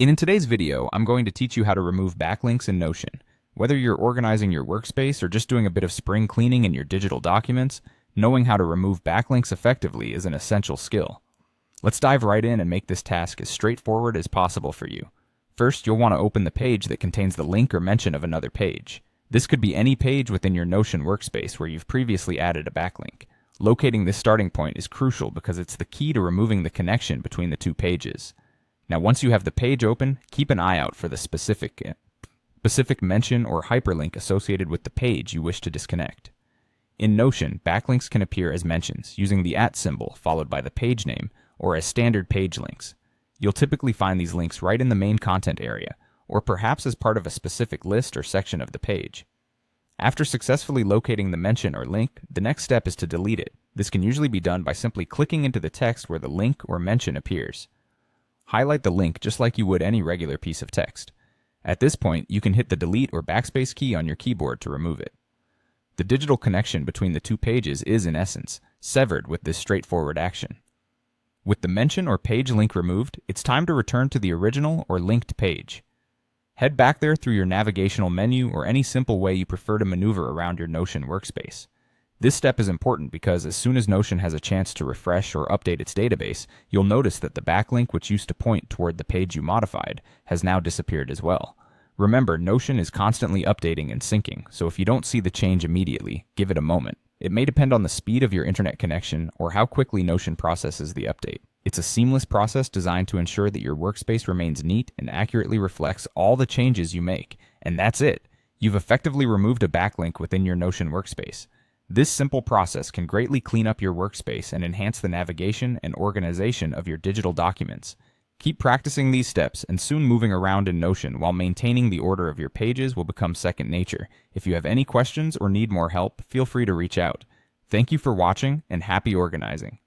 In today's video, I'm going to teach you how to remove backlinks in Notion. Whether you're organizing your workspace or just doing a bit of spring cleaning in your digital documents, knowing how to remove backlinks effectively is an essential skill. Let's dive right in and make this task as straightforward as possible for you. First, you'll want to open the page that contains the link or mention of another page. This could be any page within your Notion workspace where you've previously added a backlink. Locating this starting point is crucial because it's the key to removing the connection between the two pages. Now, once you have the page open, keep an eye out for the specific mention or hyperlink associated with the page you wish to disconnect. In Notion, backlinks can appear as mentions using the @ symbol followed by the page name, or as standard page links. You'll typically find these links right in the main content area, or perhaps as part of a specific list or section of the page. After successfully locating the mention or link, the next step is to delete it. This can usually be done by simply clicking into the text where the link or mention appears. Highlight the link just like you would any regular piece of text. At this point, you can hit the delete or backspace key on your keyboard to remove it. The digital connection between the two pages is, in essence, severed with this straightforward action. With the mention or page link removed, it's time to return to the original or linked page. Head back there through your navigational menu or any simple way you prefer to maneuver around your Notion workspace. This step is important because as soon as Notion has a chance to refresh or update its database, you'll notice that the backlink which used to point toward the page you modified has now disappeared as well. Remember, Notion is constantly updating and syncing, so if you don't see the change immediately, give it a moment. It may depend on the speed of your internet connection or how quickly Notion processes the update. It's a seamless process designed to ensure that your workspace remains neat and accurately reflects all the changes you make. And that's it. You've effectively removed a backlink within your Notion workspace. This simple process can greatly clean up your workspace and enhance the navigation and organization of your digital documents. Keep practicing these steps, and soon moving around in Notion while maintaining the order of your pages will become second nature. If you have any questions or need more help, feel free to reach out. Thank you for watching, and happy organizing.